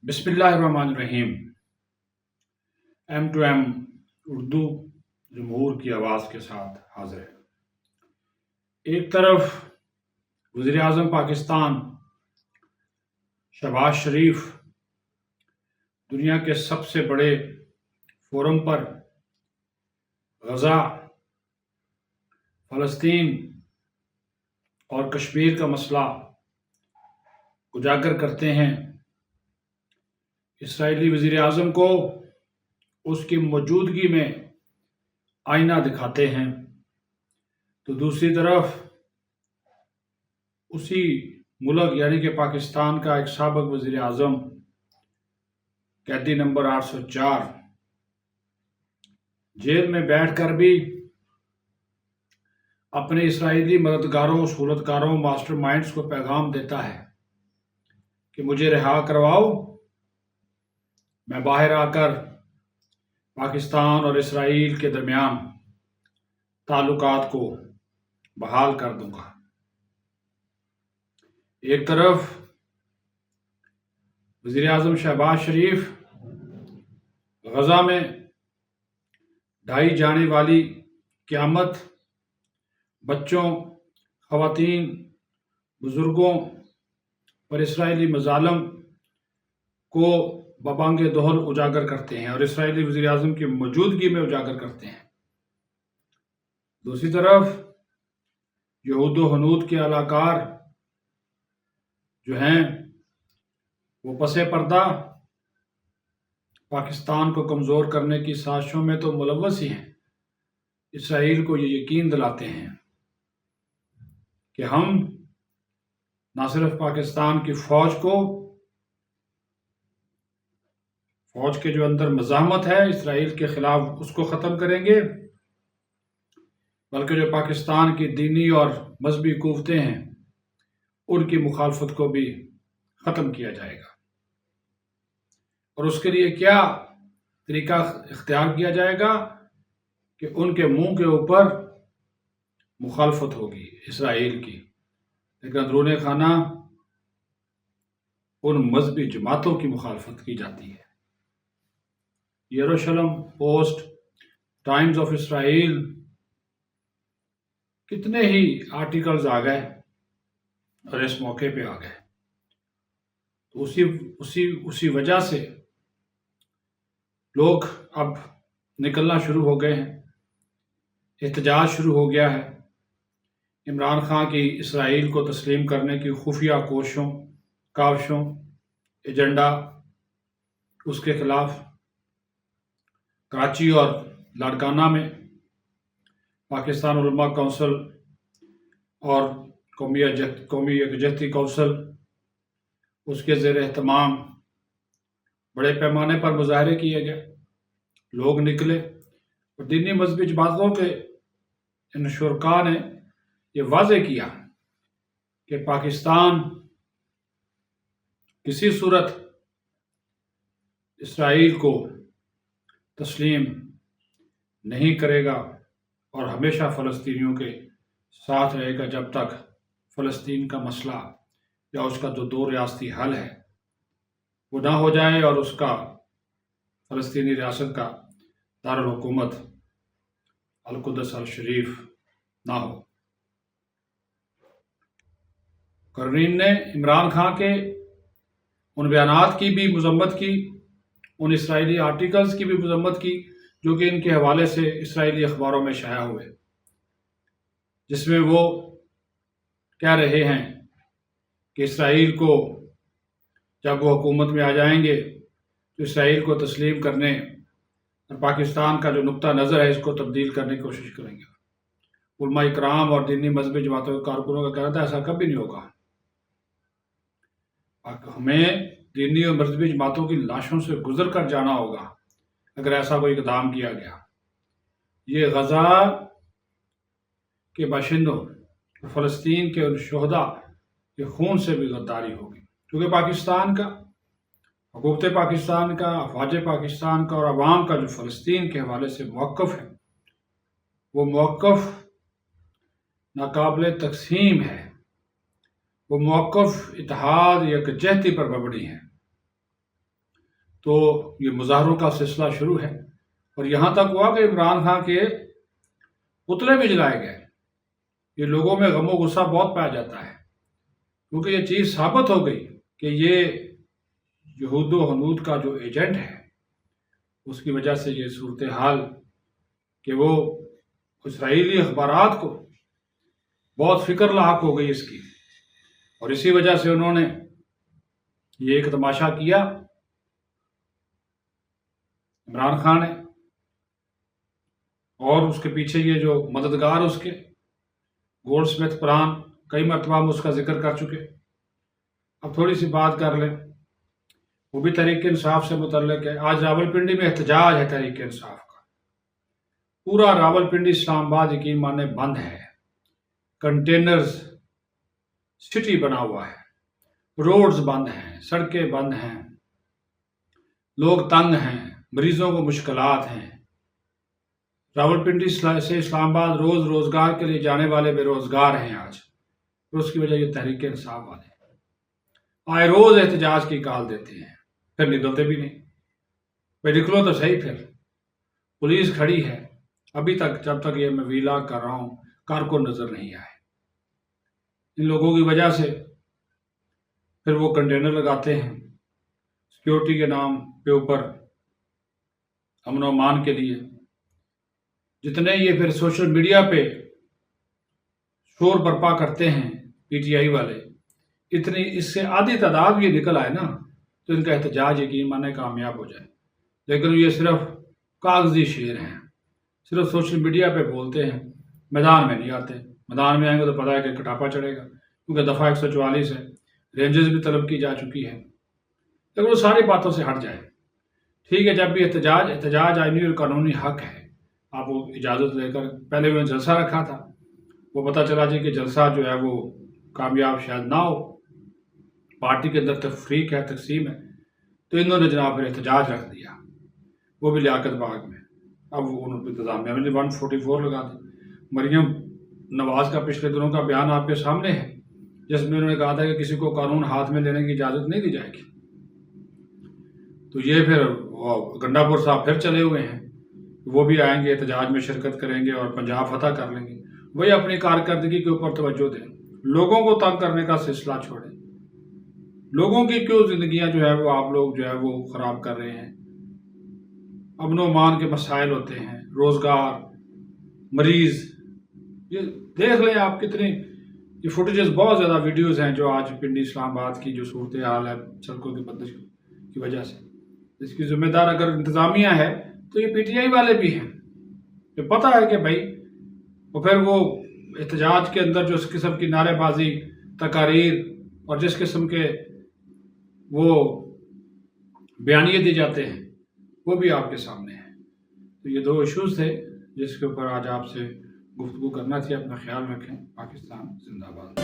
بسم اللہ الرحمن الرحیم۔ ایم ٹو ایم اردو جمہور کی آواز کے ساتھ حاضر ہے۔ ایک طرف وزیر اعظم پاکستان شہباز شریف دنیا کے سب سے بڑے فورم پر غزہ، فلسطین اور کشمیر کا مسئلہ اجاگر کرتے ہیں، اسرائیلی وزیر اعظم کو اس کی موجودگی میں آئینہ دکھاتے ہیں، تو دوسری طرف اسی ملک یعنی کہ پاکستان کا ایک سابق وزیر اعظم قیدی نمبر 804 جیل میں بیٹھ کر بھی اپنے اسرائیلی مددگاروں، سہولتکاروں، ماسٹر مائنڈز کو پیغام دیتا ہے کہ مجھے رہا کرواؤ، میں باہر آ کر پاکستان اور اسرائیل کے درمیان تعلقات کو بحال کر دوں گا۔ ایک طرف وزیر اعظم شہباز شریف غزہ میں ڈھائی جانے والی قیامت، بچوں، خواتین، بزرگوں اور اسرائیلی مظالم کو ببانگ دہل اجاگر کرتے ہیں اور اسرائیلی وزیر اعظم کی موجودگی میں اجاگر کرتے ہیں۔ دوسری طرف یہود و ہنود کے اعلی کار جو ہیں وہ پس پردہ پاکستان کو کمزور کرنے کی سازشوں میں تو ملوث ہی ہیں، اسرائیل کو یہ یقین دلاتے ہیں کہ ہم نہ صرف پاکستان کی فوج کے جو اندر مزاحمت ہے اسرائیل کے خلاف اس کو ختم کریں گے، بلکہ جو پاکستان کی دینی اور مذہبی قوتیں ہیں ان کی مخالفت کو بھی ختم کیا جائے گا۔ اور اس کے لیے کیا طریقہ اختیار کیا جائے گا کہ ان کے منہ کے اوپر مخالفت ہوگی اسرائیل کی، لیکن اندرون خانہ ان مذہبی جماعتوں کی مخالفت کی جاتی ہے۔ یروشلم پوسٹ، ٹائمز آف اسرائیل، کتنے ہی آرٹیکلز آ گئے اور اس موقع پہ آ گئے، تو اسی وجہ سے لوگ اب نکلنا شروع ہو گئے ہیں، احتجاج شروع ہو گیا ہے عمران خان کی اسرائیل کو تسلیم کرنے کی خفیہ کاوشوں، ایجنڈا اس کے خلاف۔ کراچی اور لاڑکانہ میں پاکستان علماء کونسل اور قومی یکجہتی کونسل اس کے زیر اہتمام بڑے پیمانے پر مظاہرے کیے گئے، لوگ نکلے اور دینی مذہبی جماعتوں کے ان شرکاء نے یہ واضح کیا کہ پاکستان کسی صورت اسرائیل کو تسلیم نہیں کرے گا اور ہمیشہ فلسطینیوں کے ساتھ رہے گا جب تک فلسطین کا مسئلہ یا اس کا جو دو ریاستی حل ہے وہ نہ ہو جائے اور اس کا فلسطینی ریاست کا دارالحکومت القدس الشریف نہ ہو۔ قرنین نے عمران خان کے ان بیانات کی بھی مذمت کی، ان اسرائیلی آرٹیکلز کی بھی مذمت کی جو کہ ان کے حوالے سے اسرائیلی اخباروں میں شائع ہوئے، جس میں وہ کہہ رہے ہیں کہ اسرائیل کو جب وہ حکومت میں آ جائیں گے تو اسرائیل کو تسلیم کرنے اور پاکستان کا جو نقطہ نظر ہے اس کو تبدیل کرنے کی کوشش کریں گے۔ علماء اکرام اور دینی مذہبی جماعتوں کے کارکنوں کا کہنا تھا ایسا کبھی نہیں ہوگا، ہمیں دینی اور مذہبی جماعتوں کی لاشوں سے گزر کر جانا ہوگا اگر ایسا کوئی اقدام کیا گیا۔ یہ غزہ کے باشندوں، فلسطین کے ان شہداء کے خون سے بھی غداری ہوگی، کیونکہ پاکستان کا، حکومت پاکستان کا، افواج پاکستان کا اور عوام کا جو فلسطین کے حوالے سے موقف ہے وہ موقف ناقابل تقسیم ہے، وہ موقف اتحاد یکجہتی پر مبنی ہے۔ تو یہ مظاہروں کا سلسلہ شروع ہے، اور یہاں تک ہوا کہ عمران خان کے پتلے بھی جلائے گئے۔ یہ لوگوں میں غم و غصہ بہت پایا جاتا ہے، کیونکہ یہ چیز ثابت ہو گئی کہ یہ یہود و حنود کا جو ایجنٹ ہے، اس کی وجہ سے یہ صورتحال کہ وہ اسرائیلی اخبارات کو بہت فکر لاحق ہو گئی اس کی، اور اسی وجہ سے انہوں نے یہ ایک تماشا کیا عمران خان ہے، اور اس کے پیچھے یہ جو مددگار اس کے گولڈ سمتھ پلان، کئی مرتبہ ہم اس کا ذکر کر چکے۔ اب تھوڑی سی بات کر لیں، وہ بھی تحریک انصاف سے متعلق ہے۔ آج راولپنڈی میں احتجاج ہے تحریک انصاف کا، پورا راولپنڈی اسلام آباد یقین ماننے بند ہے، کنٹینرز سٹی بنا ہوا ہے، روڈز بند ہیں، سڑکیں بند ہیں، لوگ تنگ ہیں، مریضوں کو مشکلات ہیں۔ راولپنڈی سے اسلام آباد روز روزگار کے لیے جانے والے بے روزگار ہیں آج، اور اس کی وجہ یہ تحریک انصاف والے آئے روز احتجاج کی کال دیتے ہیں، پھر نکلتے بھی نہیں۔ بھائی نکلو تو صحیح، پھر پولیس کھڑی ہے، ابھی تک جب تک یہ میں ویلاگ کر رہا ہوں کارکن نظر نہیں آئے۔ ان لوگوں کی وجہ سے پھر وہ کنٹینر لگاتے ہیں سیکیورٹی کے نام کے اوپر، امن و امان کے لیے۔ جتنے یہ پھر سوشل میڈیا پہ شور برپا کرتے ہیں پی ٹی آئی والے، اتنی اس سے آدھی تعداد یہ نکل آئے نا، تو ان کا احتجاج یقین مانے کامیاب ہو جائے۔ لیکن یہ صرف کاغذی شعر ہیں، صرف سوشل میڈیا پہ بولتے ہیں، میدان میں نہیں آتے۔ میدان میں آئیں گے تو پتہ ہے کہ کٹاپا چڑھے گا، کیونکہ دفعہ 144 ہے، رینجز بھی طلب کی جا چکی ہے۔ لیکن وہ ساری باتوں سے ہٹ جائے۔ ٹھیک ہے، جب بھی احتجاج آئینی اور قانونی حق ہے، آپ وہ اجازت لے کر، پہلے انہوں نے جلسہ رکھا تھا، وہ پتہ چلا جی کہ جلسہ جو ہے وہ کامیاب شاید نہ ہو، پارٹی کے اندر تفریق ہے، تقسیم ہے، تو انہوں نے جناب پھر احتجاج رکھ دیا، وہ بھی لیاقت باغ میں۔ اب انہوں نے انتظامیہ میں 144 لگا دی۔ مریم نواز کا پچھلے دنوں کا بیان آپ کے سامنے ہے، جس میں انہوں نے کہا تھا کہ کسی کو قانون ہاتھ میں لینے کی اجازت نہیں دی جائے گی۔ تو یہ پھر گنڈا پور صاحب پھر چلے ہوئے ہیں، وہ بھی آئیں گے، احتجاج میں شرکت کریں گے اور پنجاب فتح کر لیں گے۔ وہی اپنی کارکردگی کے اوپر توجہ دیں، لوگوں کو تنگ کرنے کا سلسلہ چھوڑیں۔ لوگوں کی کیوں زندگیاں جو ہے وہ آپ لوگ جو ہے وہ خراب کر رہے ہیں؟ امن و امان کے مسائل ہوتے ہیں، روزگار، مریض، یہ دیکھ لیں آپ کتنی یہ فوٹیجز، بہت زیادہ ویڈیوز ہیں جو آج پنڈی اسلام آباد کی جو صورتحال ہے سڑکوں کی بندش کی وجہ سے، اس کی ذمہ دار اگر انتظامیہ ہے تو یہ پی ٹی آئی والے بھی ہیں، کہ پتہ ہے کہ بھائی، اور پھر وہ احتجاج کے اندر جو اس قسم کی نعرے بازی، تقاریر اور جس قسم کے وہ بیانیے دی جاتے ہیں، وہ بھی آپ کے سامنے ہیں۔ تو یہ 2 ایشوز تھے جس کے اوپر آج آپ سے گفتگو کرنا تھی۔ اپنا خیال رکھیں۔ پاکستان زندہ باد۔